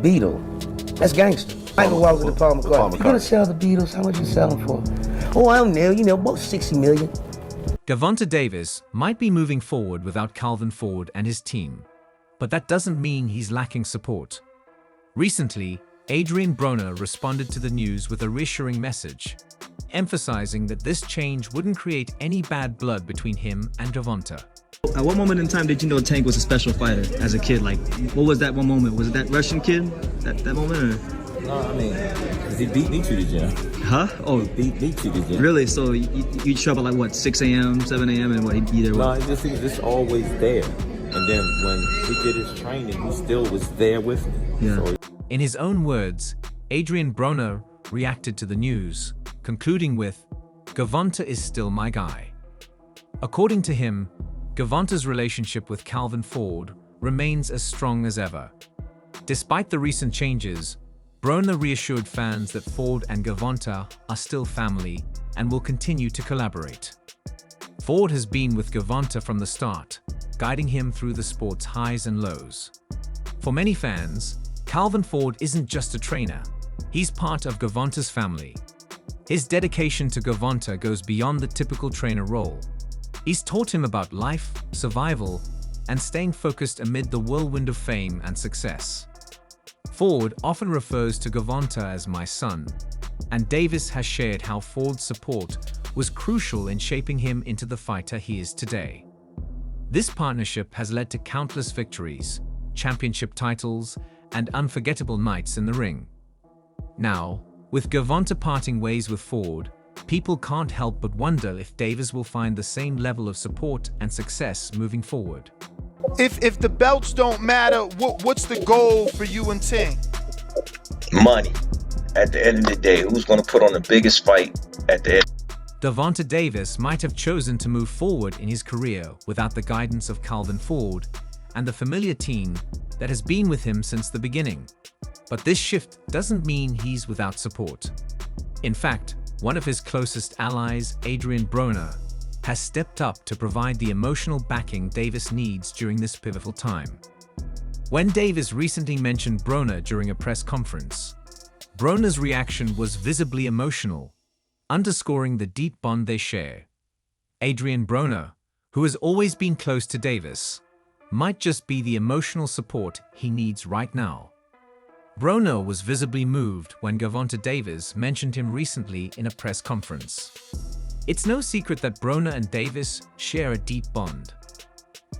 Beatle. That's gangster. Michael Walker to Paul McCartney. You're gonna sell the Beatles, how much you sell them for? Oh, I don't know, about 60 million. Gervonta Davis might be moving forward without Calvin Ford and his team, but that doesn't mean he's lacking support. Recently, Adrien Broner responded to the news with a reassuring message, emphasizing that this change wouldn't create any bad blood between him and Gervonta. At what moment in time did you know Tank was a special fighter as a kid? Like, what was that one moment? Was it that Russian kid? That moment? Or? No, I mean, 'cause he beat me to the gym. Huh? Oh, He beat me to the gym. really? So you show up at like what, 6 a.m., 7 a.m., and what, he'd be there? No, he was just always there. And then when he did his training, he still was there with me. Yeah. So, In his own words, Adrien Broner reacted to the news, concluding with, "Gervonta is still my guy." According to him, Gervonta's relationship with Calvin Ford remains as strong as ever. Despite the recent changes, Broner reassured fans that Ford and Gervonta are still family and will continue to collaborate. Ford has been with Gervonta from the start, guiding him through the sport's highs and lows. For many fans, Calvin Ford isn't just a trainer, he's part of Gervonta's family. His dedication to Gervonta goes beyond the typical trainer role. He's taught him about life, survival, and staying focused amid the whirlwind of fame and success. Ford often refers to Gervonta as "my son," and Davis has shared how Ford's support was crucial in shaping him into the fighter he is today. This partnership has led to countless victories, championship titles, and unforgettable nights in the ring. Now, with Gervonta parting ways with Ford, people can't help but wonder if Davis will find the same level of support and success moving forward. If the belts don't matter, what's the goal for you and Tank? Money. At the end of the day, who's going to put on the biggest fight at the end? Gervonta Davis might have chosen to move forward in his career without the guidance of Calvin Ford and the familiar team that has been with him since the beginning. But this shift doesn't mean he's without support. In fact, one of his closest allies, Adrien Broner, has stepped up to provide the emotional backing Davis needs during this pivotal time. When Davis recently mentioned Broner during a press conference, Broner's reaction was visibly emotional, underscoring the deep bond they share. Adrien Broner, who has always been close to Davis, might just be the emotional support he needs right now. Broner was visibly moved when Gervonta Davis mentioned him recently in a press conference. It's no secret that Broner and Davis share a deep bond.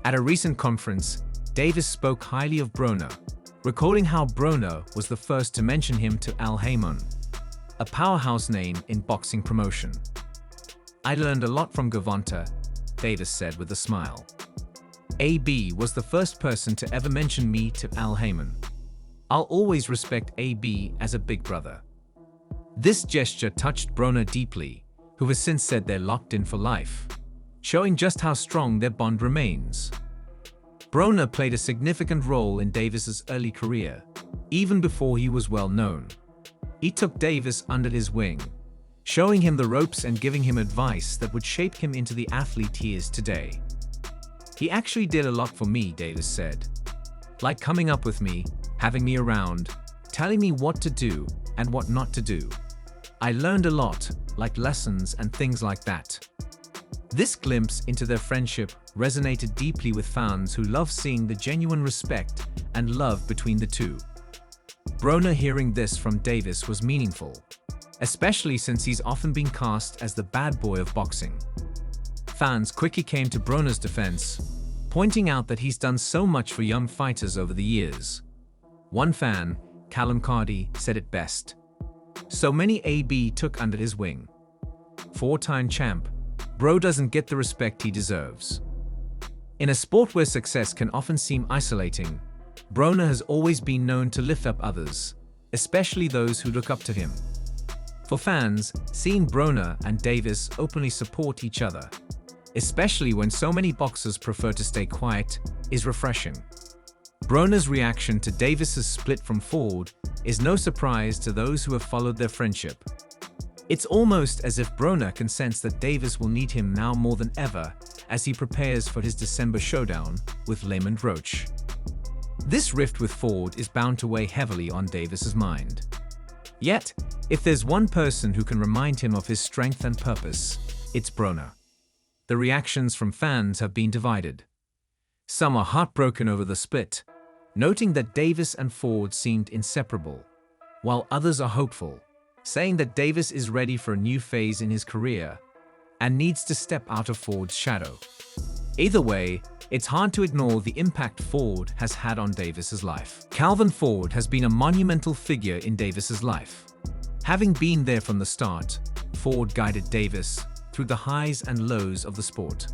At a recent conference, Davis spoke highly of Broner, recalling how Broner was the first to mention him to Al Haymon, a powerhouse name in boxing promotion. "I learned a lot from Gervonta," Davis said with a smile. "AB was the first person to ever mention me to Al Haymon. I'll always respect AB as a big brother." This gesture touched Broner deeply, who has since said they're locked in for life, showing just how strong their bond remains. Broner played a significant role in Davis's early career, even before he was well known. He took Davis under his wing, showing him the ropes and giving him advice that would shape him into the athlete he is today. "He actually did a lot for me," Davis said. "Like coming up with me, having me around, telling me what to do and what not to do. I learned a lot, like lessons and things like that." This glimpse into their friendship resonated deeply with fans who love seeing the genuine respect and love between the two. Broner hearing this from Davis was meaningful, especially since he's often been cast as the bad boy of boxing. Fans quickly came to Broner's defense, pointing out that he's done so much for young fighters over the years. One fan, Callum Cardy, said it best: "So many AB took under his wing. Four-time champ, bro doesn't get the respect he deserves." In a sport where success can often seem isolating, Broner has always been known to lift up others, especially those who look up to him. For fans, seeing Broner and Davis openly support each other, especially when so many boxers prefer to stay quiet, is refreshing. Broner's reaction to Davis's split from Ford is no surprise to those who have followed their friendship. It's almost as if Broner can sense that Davis will need him now more than ever as he prepares for his December showdown with Lamont Roach. This rift with Ford is bound to weigh heavily on Davis's mind. Yet, if there's one person who can remind him of his strength and purpose, it's Broner. The reactions from fans have been divided. Some are heartbroken over the split, noting that Davis and Ford seemed inseparable, while others are hopeful, saying that Davis is ready for a new phase in his career and needs to step out of Ford's shadow. Either way, it's hard to ignore the impact Ford has had on Davis's life. Calvin Ford has been a monumental figure in Davis's life. Having been there from the start, Ford guided Davis through the highs and lows of the sport.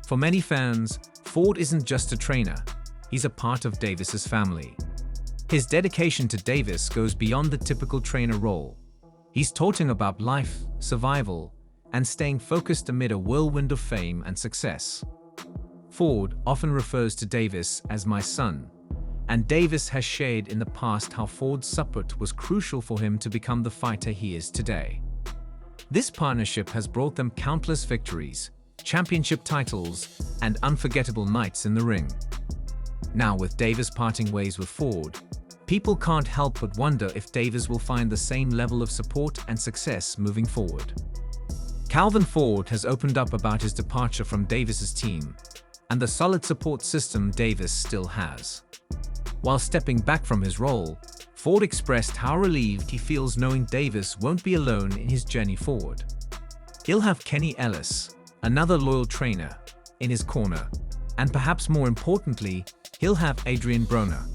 For many fans, Ford isn't just a trainer, he's a part of Davis's family. His dedication to Davis goes beyond the typical trainer role. He's taught him about life, survival, and staying focused amid a whirlwind of fame and success. Ford often refers to Davis as my son, and Davis has shared in the past how Ford's support was crucial for him to become the fighter he is today. This partnership has brought them countless victories, championship titles, and unforgettable nights in the ring. Now, with Davis parting ways with Ford, people can't help but wonder if Davis will find the same level of support and success moving forward. Calvin Ford has opened up about his departure from Davis's team and the solid support system Davis still has. While stepping back from his role, Ford expressed how relieved he feels knowing Davis won't be alone in his journey forward. He'll have Kenny Ellis, another loyal trainer, in his corner, and perhaps more importantly, he'll have Adrien Broner.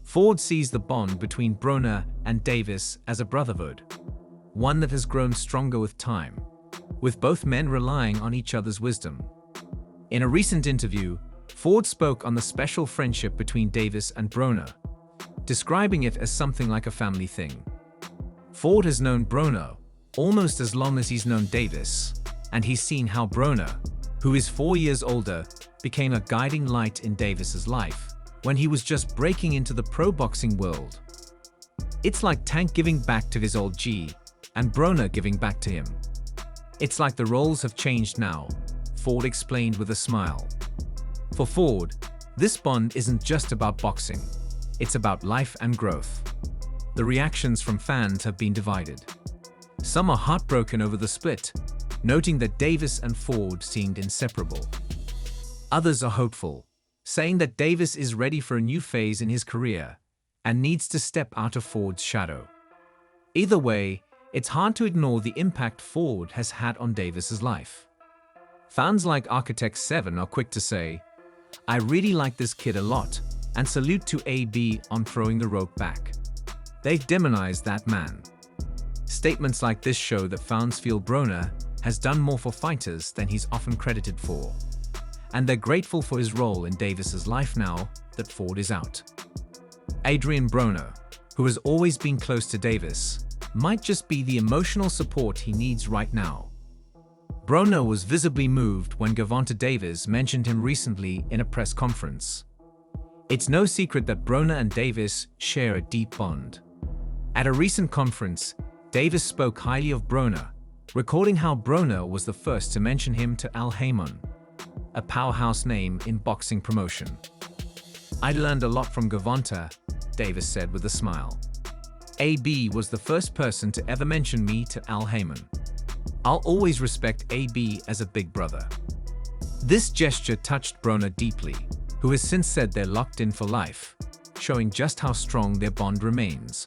Ford sees the bond between Broner and Davis as a brotherhood, one that has grown stronger with time, with both men relying on each other's wisdom. In a recent interview, Ford spoke on the special friendship between Davis and Broner, describing it as something like a family thing. Ford has known Broner almost as long as he's known Davis, and he's seen how Broner, who is 4 years older, became a guiding light in Davis's life when he was just breaking into the pro boxing world. It's like Tank giving back to his old G, and Broner giving back to him. It's like the roles have changed now, Ford explained with a smile. For Ford, this bond isn't just about boxing, it's about life and growth. The reactions from fans have been divided. Some are heartbroken over the split, noting that Davis and Ford seemed inseparable. Others are hopeful, saying that Davis is ready for a new phase in his career and needs to step out of Ford's shadow. Either way, it's hard to ignore the impact Ford has had on Davis's life. Fans like Architect 7 are quick to say, "I really like this kid a lot," and salute to AB on throwing the rope back. They've demonized that man. Statements like this show that fans feel Broner has done more for fighters than he's often credited for, and they're grateful for his role in Davis's life now that Ford is out. Adrien Broner, who has always been close to Davis, might just be the emotional support he needs right now. Broner was visibly moved when Gervonta Davis mentioned him recently in a press conference. It's no secret that Broner and Davis share a deep bond. At a recent conference, Davis spoke highly of Broner, recalling how Broner was the first to mention him to Al Haymon, a powerhouse name in boxing promotion. "I learned a lot from Gervonta," Davis said with a smile. "AB was the first person to ever mention me to Al Haymon. I'll always respect AB as a big brother." This gesture touched Broner deeply, who has since said they're locked in for life, showing just how strong their bond remains.